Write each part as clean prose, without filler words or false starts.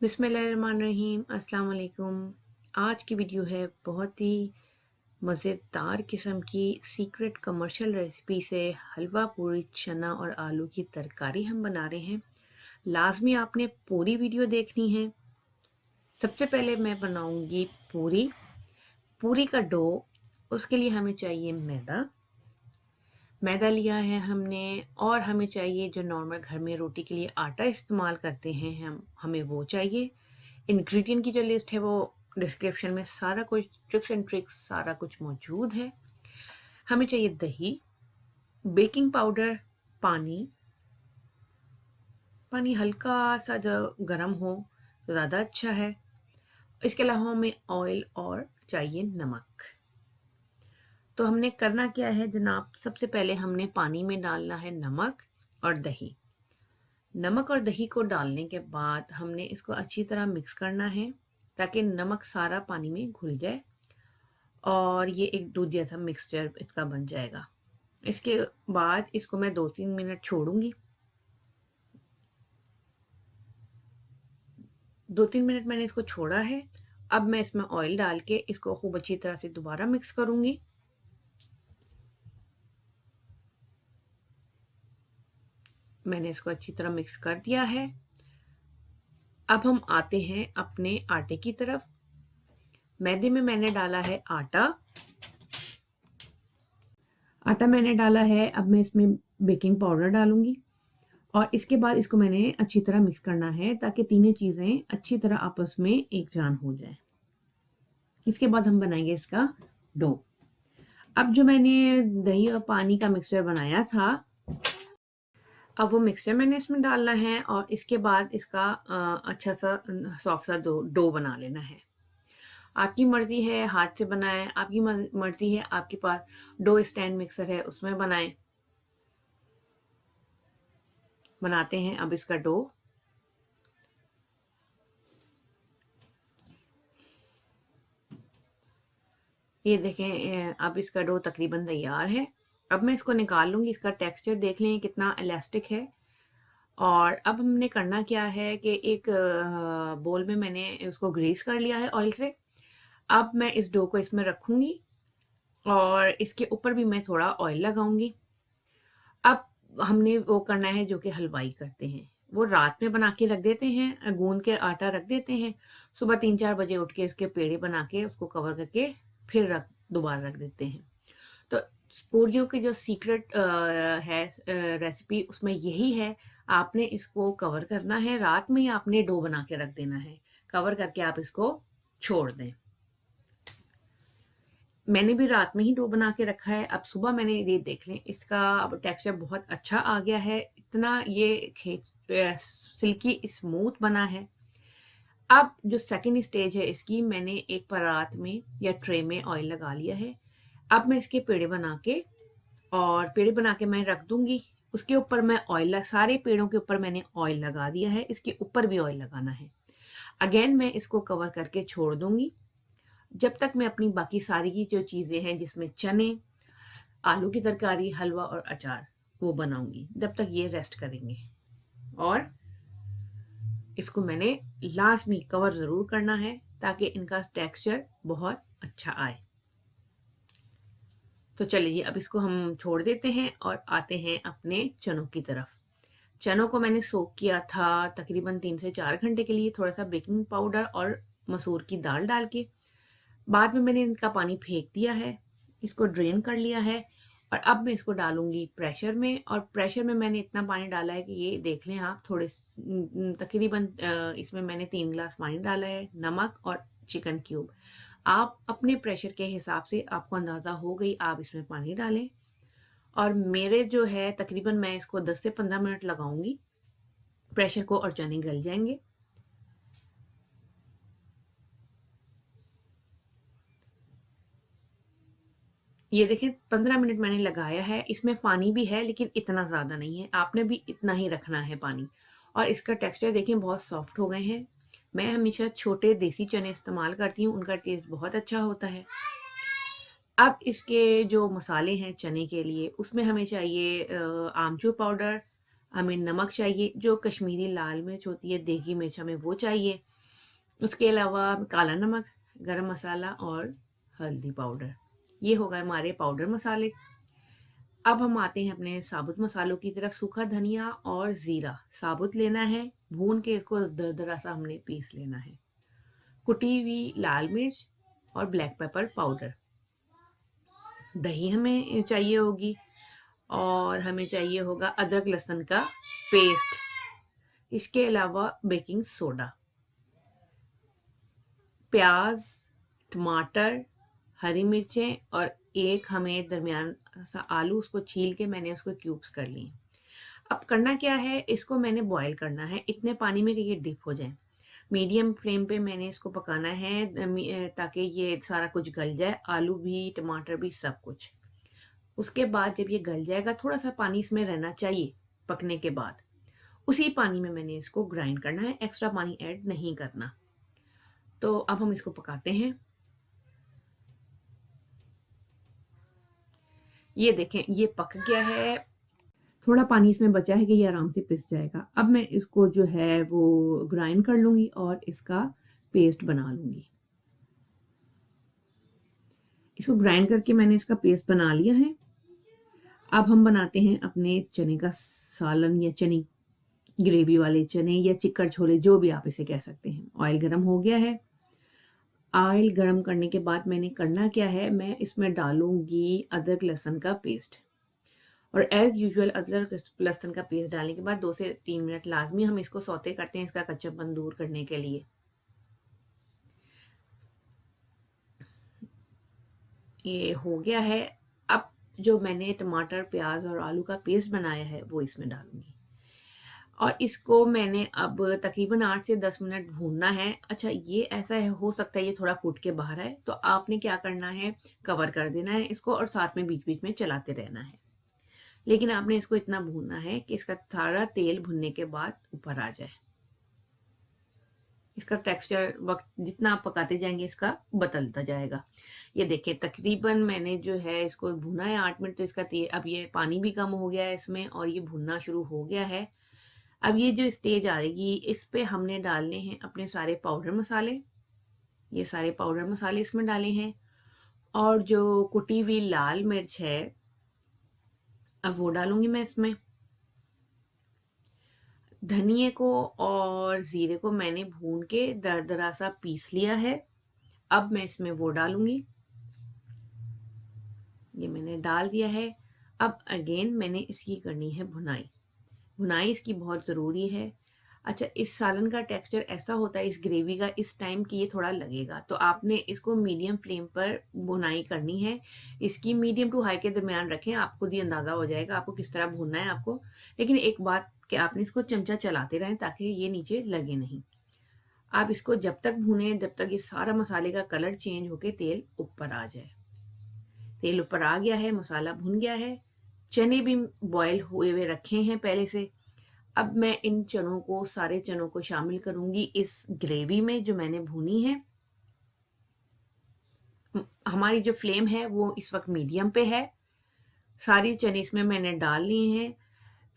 बिस्मिल्लाहिर्रहमानिर्रहीम अस्सलाम वालेकुम। आज की वीडियो है बहुत ही मज़ेदार किस्म की सीक्रेट कमर्शियल रेसिपी से हलवा पूरी चना और आलू की तरकारी हम बना रहे हैं। लाज़मी आपने पूरी वीडियो देखनी है। सबसे पहले मैं बनाऊंगी पूरी। पूरी का डो, उसके लिए हमें चाहिए मैदा। मैदा लिया है हमने और हमें चाहिए जो नॉर्मल घर में रोटी के लिए आटा इस्तेमाल करते हैं हमें वो चाहिए। इंग्रेडिएंट की जो लिस्ट है वो डिस्क्रिप्शन में सारा कुछ टिप्स एंड ट्रिक्स सारा कुछ मौजूद है। हमें चाहिए दही, बेकिंग पाउडर, पानी। पानी हल्का सा जो गर्म हो तो ज़्यादा अच्छा है। इसके अलावा हमें ऑयल और चाहिए नमक। तो हमने करना क्या है जनाब, सबसे पहले हमने पानी में डालना है नमक और दही। नमक और दही को डालने के बाद हमने इसको अच्छी तरह मिक्स करना है ताकि नमक सारा पानी में घुल जाए और ये एक दूध जैसा मिक्सचर इसका बन जाएगा। इसके बाद इसको मैं 2-3 मिनट छोड़ूंगी। 2-3 मिनट मैंने इसको छोड़ा है। अब मैं इसमें ऑयल डाल के इसको खूब अच्छी तरह से दोबारा मिक्स करूंगी। मैंने इसको अच्छी तरह मिक्स कर दिया है। अब हम आते हैं अपने आटे की तरफ। मैदे में मैंने डाला है आटा। आटा मैंने डाला है। अब मैं इसमें बेकिंग पाउडर डालूंगी और इसके बाद इसको मैंने अच्छी तरह मिक्स करना है ताकि तीनों चीज़ें अच्छी तरह आपस में एक जान हो जाए। इसके बाद हम बनाएंगे इसका डो। अब जो मैंने दही और पानी का मिक्सचर बनाया था, अब वो मिक्सचर मैंने इसमें डालना है और इसके बाद इसका अच्छा सा सॉफ्ट सा डो बना लेना है। आपकी मर्ज़ी है हाथ से बनाएं, आपकी मर्ज़ी है आपके पास डो स्टैंड मिक्सर है उसमें बनाएं। बनाते हैं अब इसका डो। ये देखें अब इसका डो तकरीबन तैयार है। अब मैं इसको निकाल लूँगी। इसका टेक्सचर देख लें कितना इलास्टिक है। और अब हमने करना क्या है कि एक बोल में मैंने उसको ग्रीस कर लिया है ऑयल से। अब मैं इस डो को इसमें रखूँगी और इसके ऊपर भी मैं थोड़ा ऑयल लगाऊँगी। अब हमने वो करना है जो कि हलवाई करते हैं। वो रात में बना के रख देते हैं, गूँद के आटा रख देते हैं। सुबह 3-4 बजे उठ के उसके पेड़े बना के उसको कवर करके फिर दोबारा रख देते हैं। तो पूरियों की जो सीक्रेट है रेसिपी उसमें यही है। आपने इसको कवर करना है, रात में ही आपने डो बना के रख देना है। कवर करके आप इसको छोड़ दें। मैंने भी रात में ही डो बना के रखा है। अब सुबह मैंने ये देख लें इसका अब टेक्सचर बहुत अच्छा आ गया है। इतना ये सिल्की स्मूथ बना है। अब जो सेकंड स्टेज है इसकी, मैंने एक परात में या ट्रे में ऑयल लगा लिया है। अब मैं इसके पेड़े बना के और पेड़े बना के मैं रख दूंगी। उसके ऊपर मैं सारे पेड़ों के ऊपर मैंने ऑयल लगा दिया है। इसके ऊपर भी ऑयल लगाना है। अगेन मैं इसको कवर करके छोड़ दूंगी जब तक मैं अपनी बाकी सारी की जो चीज़ें हैं जिसमें चने, आलू की तरकारी, हलवा और अचार वो बनाऊंगी, जब तक ये रेस्ट करेंगे। और इसको मैंने लाजमी कवर ज़रूर करना है ताकि इनका टेक्सचर बहुत अच्छा आए। तो चलिए अब इसको हम छोड़ देते हैं और आते हैं अपने चनों की तरफ। चनों को मैंने सोक किया था तकरीबन 3 से 4 घंटे के लिए, थोड़ा सा बेकिंग पाउडर और मसूर की दाल डाल के। बाद में मैंने इनका पानी फेंक दिया है, इसको ड्रेन कर लिया है। और अब मैं इसको डालूंगी प्रेशर में। और प्रेशर में मैंने इतना पानी डाला है कि ये देख लें आप, तकरीबन इसमें मैंने 3 गिलास पानी डाला है। नमक और चिकन क्यूब आप अपने प्रेशर के हिसाब से, आपको अंदाज़ा हो गई, आप इसमें पानी डालें। और मेरे जो है तकरीबन मैं इसको 10 से 15 मिनट लगाऊंगी प्रेशर को और चने गल जाएंगे। ये देखें 15 मिनट मैंने लगाया है। इसमें पानी भी है लेकिन इतना ज़्यादा नहीं है। आपने भी इतना ही रखना है पानी। और इसका टेक्सचर देखें बहुत सॉफ्ट हो गए हैं। मैं हमेशा छोटे देसी चने इस्तेमाल करती हूँ, उनका टेस्ट बहुत अच्छा होता है। अब इसके जो मसाले हैं चने के लिए, उसमें हमें चाहिए आमचूर पाउडर, हमें नमक चाहिए, जो कश्मीरी लाल मिर्च होती है, देगी मिर्च हमें वो चाहिए। उसके अलावा काला नमक, गरम मसाला और हल्दी पाउडर। ये हो गए हमारे पाउडर मसाले। अब हम आते हैं अपने साबुत मसालों की तरफ। सूखा धनिया और ज़ीरा साबुत लेना है, भून के इसको दरदरा सा हमने पीस लेना है। कुटी हुई लाल मिर्च और ब्लैक पेपर पाउडर। दही हमें चाहिए होगी और हमें चाहिए होगा अदरक लहसुन का पेस्ट। इसके अलावा बेकिंग सोडा, प्याज, टमाटर, हरी मिर्चें और एक हमें दरमियान सा आलू, उसको छील के मैंने उसको क्यूब्स कर लिए। अब करना क्या है, इसको मैंने बॉयल करना है इतने पानी में कि ये डिप हो जाए। मीडियम फ्लेम पे मैंने इसको पकाना है ताकि ये सारा कुछ गल जाए, आलू भी, टमाटर भी, सब कुछ। उसके बाद जब ये गल जाएगा, थोड़ा-सा पानी इसमें रहना चाहिए पकने के बाद। उसी पानी में मैंने इसको ग्राइंड करना है, एक्स्ट्रा पानी ऐड नहीं करना। तो अब हम इसको पकाते हैं। ये देखें, ये पक गया है। थोड़ा पानी इसमें बचा है कि ये आराम से पिस जाएगा। अब मैं इसको जो है वो ग्राइंड कर लूँगी और इसका पेस्ट बना लूँगी। इसको ग्राइंड करके मैंने इसका पेस्ट बना लिया है। अब हम बनाते हैं अपने चने का सालन या चने, ग्रेवी वाले चने या चिक्कड़ छोले, जो भी आप इसे कह सकते हैं। ऑयल गरम हो गया है। ऑयल गरम करने के बाद मैंने करना क्या है, मैं इसमें डालूँगी अदरक लहसुन का पेस्ट। और एज़ यूजुअल अदरक लहसुन का पेस्ट डालने के बाद 2 से 3 मिनट लाज़मी हम इसको सौते करते हैं, इसका कच्चापन दूर करने के लिए। ये हो गया है। अब जो मैंने टमाटर, प्याज़ और आलू का पेस्ट बनाया है, वो इसमें डालूँगी। और इसको मैंने अब तकरीबन 8 से 10 मिनट भूनना है। अच्छा, ये ऐसा है, हो सकता है ये थोड़ा फूट के बाहर आए, तो आपने क्या करना है, कवर कर देना है इसको और साथ में बीच-बीच में चलाते रहना है। लेकिन आपने इसको इतना भूनना है कि इसका सारा तेल भुनने के बाद ऊपर आ जाए। इसका टेक्सचर वक़्त जितना आप पकाते जाएँगे इसका बदलता जाएगा। ये देखिए, तकरीबन मैंने जो है इसको भुना है 8 मिनट, तो इसका अब ये पानी भी कम हो गया है इसमें और ये भुनना शुरू हो गया है। अब ये जो स्टेज आएगी, इस पे हमने डालने हैं अपने सारे पाउडर मसाले। ये सारे पाउडर मसाले इसमें डाले हैं और जो कुटी हुई लाल मिर्च है, अब वो डालूँगी मैं इसमें। धनिये को और ज़ीरे को मैंने भून के दरदरा सा पीस लिया है। अब मैं इसमें वो डालूँगी। ये मैंने डाल दिया है। अब अगेन मैंने इसकी करनी है भुनाई। भुनाई इसकी बहुत ज़रूरी है। अच्छा, इस सालन का टेक्सचर ऐसा होता है इस ग्रेवी का इस टाइम कि ये थोड़ा लगेगा, तो आपने इसको मीडियम फ्लेम पर भुनाई करनी है। इसकी मीडियम टू हाई के दरमियान रखें, आपको खुद ही अंदाज़ा हो जाएगा आपको किस तरह भूनना है आपको। लेकिन एक बात कि आपने इसको चमचा चलाते रहें ताकि ये नीचे लगे नहीं। आप इसको जब तक भूनें जब तक ये सारा मसाले का कलर चेंज होके तेल ऊपर आ जाए। तेल ऊपर आ गया है, मसाला भुन गया है, चने भी बॉयल हुए हुए रखे हैं पहले से। अब मैं इन चनों को, सारे चनों को शामिल करूँगी इस ग्रेवी में जो मैंने भूनी है। हमारी जो फ्लेम है वो इस वक़्त मीडियम पे है। सारी चने इसमें मैंने डाल लिए हैं।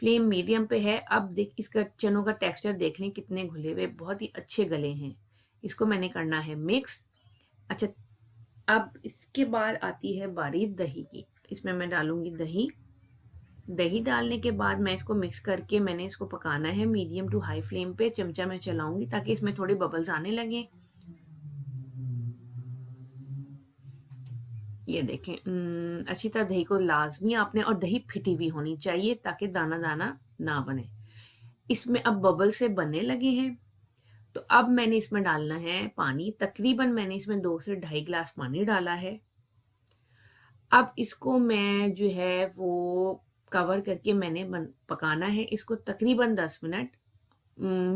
फ्लेम मीडियम पे है। अब इसका चनों का टेक्सचर देख लें कितने घुले हुए, बहुत ही अच्छे गले हैं। इसको मैंने करना है मिक्स। अच्छा, अब इसके बाद आती है बारी दही की। इसमें मैं डालूँगी दही। दही डालने के बाद मैं इसको मिक्स करके मैंने इसको पकाना है मीडियम टू हाई फ्लेम पे। चमचा मैं चलाऊँगी ताकि इसमें थोड़े बबल्स आने लगें। ये देखें, अच्छी तरह दही को लाज़मी आपने, और दही फिटी हुई होनी चाहिए ताकि दाना-दाना ना बने। इसमें अब बबल से बनने लगे हैं, तो अब मैंने इसमें डालना है पानी। तकरीबन मैंने इसमें 2 से ढाई ग्लास पानी डाला है। अब इसको मैं जो है वो कवर करके मैंने पकाना है इसको तकरीबन 10 minute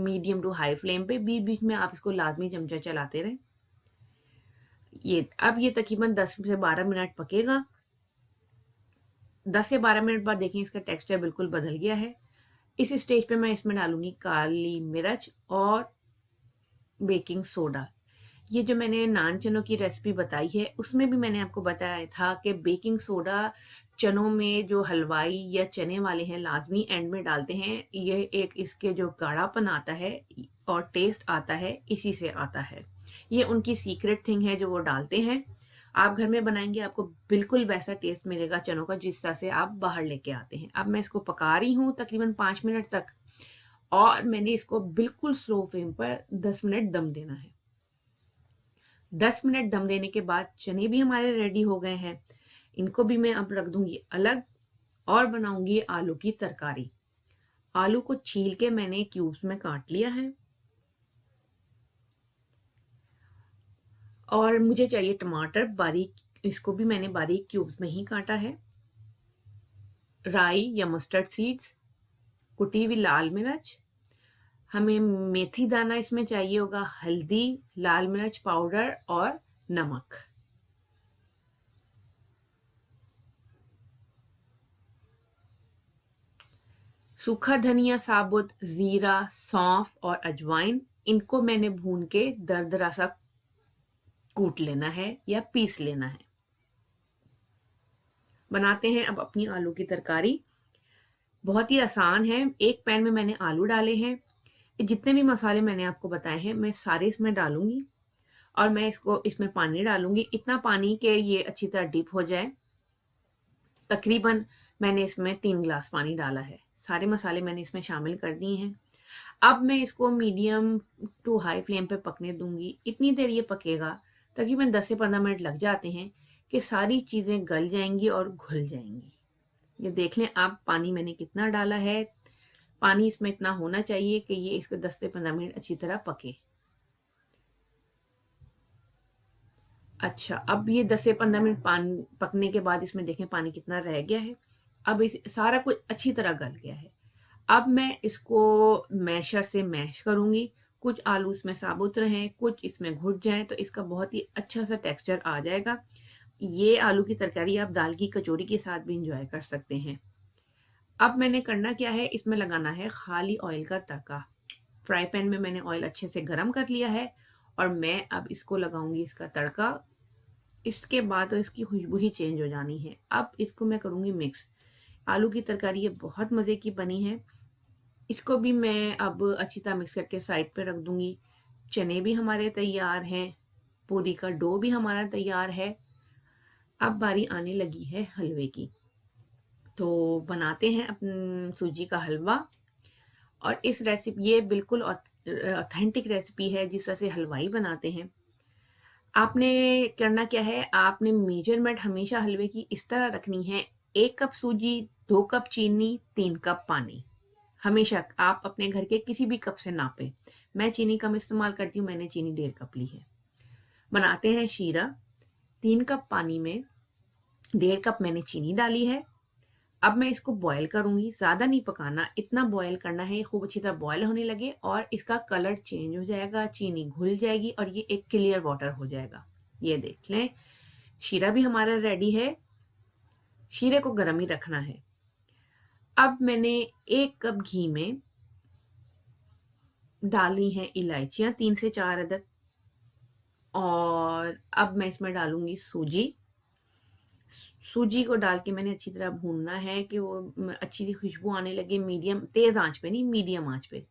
medium to high flame पे। बीच-बीच में आप इसको लाज़मी चमचा चलाते रहें। अब ये तकरीबन 10 से 12 मिनट पकेगा। 10 से 12 मिनट बाद देखें इसका टेक्सचर बिल्कुल बदल गया है। इस स्टेज पे मैं इसमें डालूँगी काली मिर्च और बेकिंग सोडा। ये जो मैंने नान चनों की रेसिपी बताई है, उसमें भी मैंने आपको बताया था कि बेकिंग सोडा चनों में जो हलवाई या चने वाले हैं लाज़मी एंड में डालते हैं। ये एक इसके जो गाढ़ापन आता है और टेस्ट आता है, इसी से आता है। ये उनकी सीक्रेट थिंग है जो वो डालते हैं। आप घर में बनाएँगे आपको बिल्कुल वैसा टेस्ट मिलेगा चनों का जिस तरह से आप बाहर लेके आते हैं। अब मैं इसको पका रही हूँ तकरीबन 5 मिनट तक और मैंने इसको बिल्कुल स्लो फ्लेम पर 10 मिनट दम देना है। 10 मिनट दम देने के बाद चने भी हमारे रेडी हो गए हैं। इनको भी मैं अब रख दूँगी अलग और बनाऊँगी आलू की तरकारी। आलू को छील के मैंने क्यूब्स में काट लिया है और मुझे चाहिए टमाटर बारीक, इसको भी मैंने बारीक क्यूब्स में ही काटा है। राई या मस्टर्ड सीड्स, कुटी हुई लाल मिर्च, हमें मेथी दाना इसमें चाहिए होगा, हल्दी, लाल मिर्च पाउडर और नमक। सूखा धनिया साबुत, ज़ीरा, सौंफ और अजवाइन, इनको मैंने भून के दरदरा सा कूट लेना है या पीस लेना है। बनाते हैं अब अपनी आलू की तरकारी। बहुत ही आसान है। एक पैन में मैंने आलू डाले हैं। ये जितने भी मसाले मैंने आपको बताए हैं, मैं सारे इसमें डालूँगी और मैं इसको इसमें पानी डालूँगी, इतना पानी कि ये अच्छी तरह डिप हो जाए। तकरीबन मैंने इसमें 3 ग्लास पानी डाला है। सारे मसाले मैंने इसमें शामिल कर दिए हैं। अब मैं इसको मीडियम टू हाई फ्लेम पे पकने दूँगी। इतनी देर ये पकेगा, तकरीबन 10 से 15 मिनट लग जाते हैं कि सारी चीज़ें गल जाएँगी और घुल जाएँगी। ये देख लें आप पानी मैंने कितना डाला है। पानी इसमें इतना होना चाहिए कि ये इसको 10 से 15 मिनट अच्छी तरह पके। अच्छा, अब ये 10 से 15 मिनट पकने के बाद इसमें देखें पानी कितना रह गया है। अब इस सारा कुछ अच्छी तरह गल गया है। अब मैं इसको मैशर से मैश करूँगी। कुछ आलू इसमें साबुत रहें, कुछ इसमें घुट जाएँ तो इसका बहुत ही अच्छा-सा टेक्सचर आ जाएगा। ये आलू की तरकारी आप दाल की कचौड़ी के साथ भी एन्जॉय कर सकते हैं। अब मैंने करना क्या है, इसमें लगाना है खाली ऑयल का तड़का। फ्राई पैन में मैंने ऑयल अच्छे से गरम कर लिया है और मैं अब इसको लगाऊँगी इसका तड़का। इसके बाद तो इसकी खुशबू ही चेंज हो जानी है। अब इसको मैं करूँगी मिक्स। आलू की तरकारी ये बहुत मज़े की बनी है। इसको भी मैं अब अच्छी तरह मिक्स करके साइड पे रख दूँगी। चने भी हमारे तैयार हैं, पूरी का डो भी हमारा तैयार है। अब बारी आने लगी है हलवे की। तो बनाते हैं सूजी का हलवा और इस रेसिपी ये बिल्कुल ऑथेंटिक रेसिपी है जिस तरह से हलवाई बनाते हैं। आपने करना क्या है, आपने मेजरमेंट हमेशा हलवे की इस तरह रखनी है, 1 कप सूजी, 2 कप चीनी, 3 कप पानी। हमेशा आप अपने घर के किसी भी कप से नापें। मैं चीनी कम इस्तेमाल करती हूँ, मैंने चीनी 1.5 कप ली है। बनाते हैं शीरा। 3 कप पानी में 1.5 कप मैंने चीनी डाली है। अब मैं इसको बॉयल करूँगी, ज़्यादा नहीं पकाना, इतना बॉयल करना है, ये खूब अच्छी तरह बॉयल होने लगे और इसका कलर चेंज हो जाएगा, चीनी घुल जाएगी और ये एक क्लियर वाटर हो जाएगा। ये देख लें, शीरा भी हमारा रेडी है। शीरे को गरम ही रखना है। अब मैंने 1 कप घी में डाली हैं इलायचियाँ 3 से 4 अदद और अब मैं इसमें डालूँगी सूजी। सूजी को डाल के मैंने अच्छी तरह भूनना है कि वो अच्छी सी खुशबू आने लगे, मीडियम तेज़ आँच पे नहीं, मीडियम आँच पे।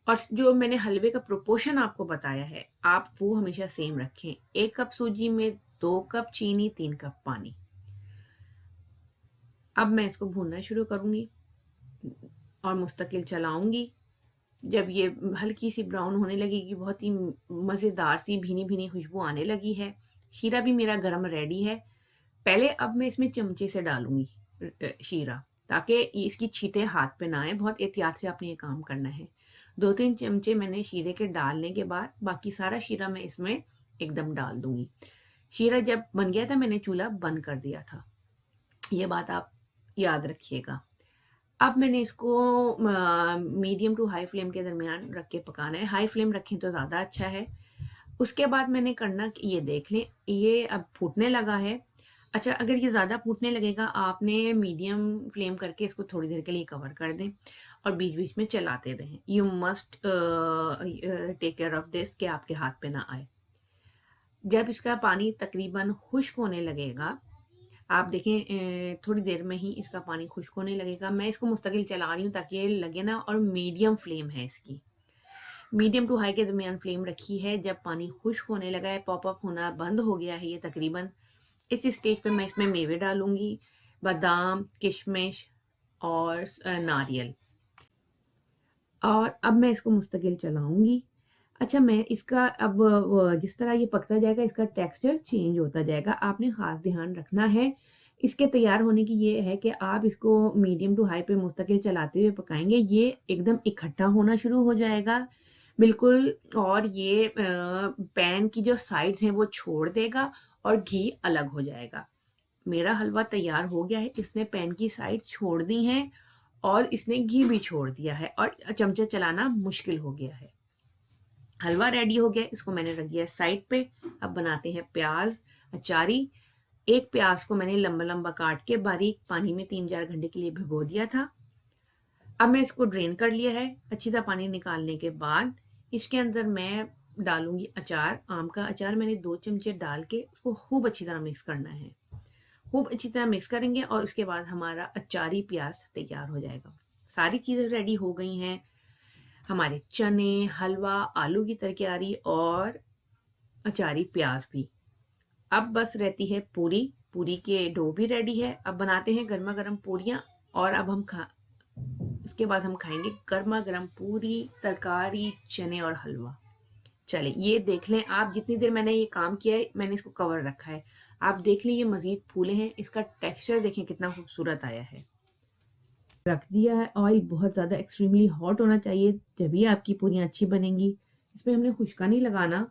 और जो मैंने हलवे का प्रोपोर्शन आपको बताया है, आप वो हमेशा सेम रखें। 1 कप सूजी में 2 कप चीनी, 3 कप पानी। अब मैं इसको भूनना शुरू करूँगी और मुस्तकिल चलाऊँगी। जब ये हल्की सी ब्राउन होने लगेगी, बहुत ही मज़ेदार सी भीनी-भीनी खुशबू आने लगी है। शीरा भी मेरा गरम रेडी है। पहले अब मैं इसमें चमचे से डालूँगी शीरा, ताकि ये इसकी छींटे हाथ पे ना आएँ, बहुत एहतियात से आपने ये काम करना है। 2-3 चमचे मैंने शीरे के डालने के बाद बाकी सारा शीरा मैं इसमें एकदम डाल दूँगी। शीरा जब बन गया था मैंने चूल्हा बंद कर दिया था। ये बात आप याद रखिएगा। अब मैंने इसको मीडियम टू हाई फ्लेम के दरमियान रख के पकाना है। हाई फ्लेम रखें तो ज़्यादा अच्छा है। उसके बाद मैंने करना कि ये देख लें, ये अब फूटने लगा है। अच्छा, अगर ये ज़्यादा फूटने लगेगा, आपने मीडियम फ्लेम करके इसको थोड़ी देर के लिए कवर कर दें और बीच-बीच में चलाते रहें। You must take care of this कि आपके हाथ पे ना आए। जब इसका पानी तकरीबन खुश्क होने लगेगा, आप देखें थोड़ी देर में ही इसका पानी खुश्क होने लगेगा। मैं इसको मुस्तकिल चला रही हूँ ताकि ये लगे ना, और मीडियम फ्लेम है इसकी। मीडियम टू हाई के दरमियान फ्लेम रखी है। जब पानी खुश्क होने लगा है, पॉप अप होना बंद हो गया है ये तकरीबन, इस स्टेज पे मैं इसमें मेवे डालूँगी, बादाम, किशमिश और नारियल। और अब मैं इसको मुस्तकिल चलाऊँगी। अच्छा, मैं इसका अब जिस तरह ये पकता जाएगा इसका टेक्सचर चेंज होता जाएगा। आपने ख़ास ध्यान रखना है, इसके तैयार होने की ये है कि आप इसको मीडियम टू हाई पे मुस्तकिल चलाते हुए पकाएँगे, ये एकदम इकट्ठा होना शुरू हो जाएगा, बिल्कुल। और ये पैन की जो साइड्स हैं वो छोड़ देगा और घी अलग हो जाएगा। मेरा हलवा तैयार हो गया है, इसने पैन की साइड्स छोड़ दी हैं और इसने घी भी छोड़ दिया है और चमचा चलाना मुश्किल हो गया है। हलवा रेडी हो गया, इसको मैंने रख दिया साइड पे। अब बनाते हैं प्याज अचारी। एक प्याज को मैंने लंबा लंबा काट के बारीक पानी में 3-4 घंटे के लिए भिगो दिया था। अब मैं इसको ड्रेन कर लिया है। अच्छी तरह पानी निकालने के बाद इसके अंदर मैं डालूंगी अचार। आम का अचार मैंने 2 चमचे डाल के उसको खूब अच्छी तरह मिक्स करना है। खूब अच्छी तरह मिक्स करेंगे और उसके बाद हमारा अचारी प्याज तैयार हो जाएगा। सारी चीज़ें रेडी हो गई हैं, हमारे चने, हलवा, आलू की तरकारी और अचारी प्याज भी। अब बस रहती है पूरी। पूरी के डो भी रेडी है। अब बनाते हैं गर्मा गर्म पूरियाँ और अब इसके बाद हम खाएंगे गर्मा गर्म पूरी, तरकारी, चने और हलवा। चले ये देख लें आप, जितनी देर मैंने ये काम किया है मैंने इसको कवर रखा है, आप देख लें ये मज़ीद फूले हैं। इसका टेक्सचर देखें कितना खूबसूरत आया है। रख दिया है। ऑयल बहुत ज़्यादा एक्सट्रीमली हॉट होना चाहिए, तभी आपकी पूरियाँ अच्छी बनेंगी। इसमें हमने खुशका नहीं लगाना,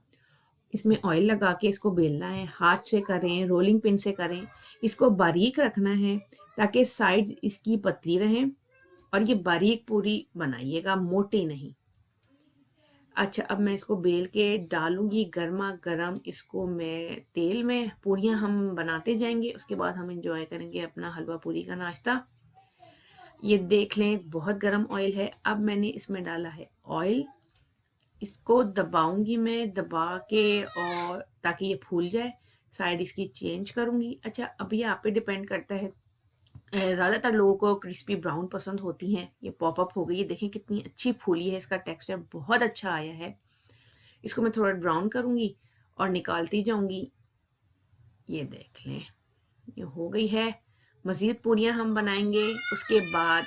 इसमें ऑयल लगा के इसको बेलना है। हाथ से करें, रोलिंग पिन से करें। इसको बारीक रखना है ताकि साइड्स इसकी पतली रहें और ये बारीक पूरी बनाइएगा, मोटी नहीं। अच्छा, अब मैं इसको बेल के डालूँगी गरमा-गरम, इसको मैं तेल में। पूरियाँ हम बनाते जाएँगे, उसके बाद हम एन्जॉय करेंगे अपना हलवा पूरी का नाश्ता। ये देख लें बहुत गरम ऑयल है। अब मैंने इसमें डाला है ऑयल, इसको दबाऊँगी मैं, दबा के, और ताकि ये फूल जाए। साइड इसकी चेंज करूँगी। अच्छा, अब ये आप पे डिपेंड करता है। ज़्यादातर लोगों को क्रिस्पी ब्राउन पसंद होती हैं। ये पॉप अप हो गई है, देखें कितनी अच्छी फूली है, इसका टेक्सचर बहुत अच्छा आया है। इसको मैं थोड़ा ब्राउन करूँगी और निकालती जाऊँगी। ये देख लें ये हो गई है। मज़ीद पूरियाँ हम बनाएँगे, उसके बाद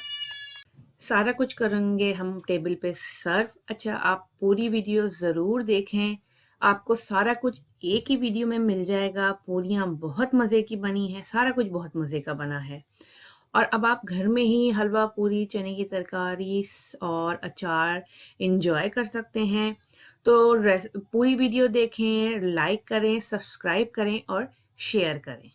सारा कुछ करेंगे हम टेबल पे सर्व। अच्छा, आप पूरी वीडियो ज़रूर देखें, आपको सारा कुछ एक ही वीडियो में मिल जाएगा। पूरियाँ बहुत मज़े की बनी हैं, सारा कुछ बहुत मज़े का बना है। और अब आप घर में ही हलवा पूरी, चने की तरकारी और अचार एंजॉय कर सकते हैं। तो पूरी वीडियो देखें, लाइक करें, सब्सक्राइब करें और शेयर करें।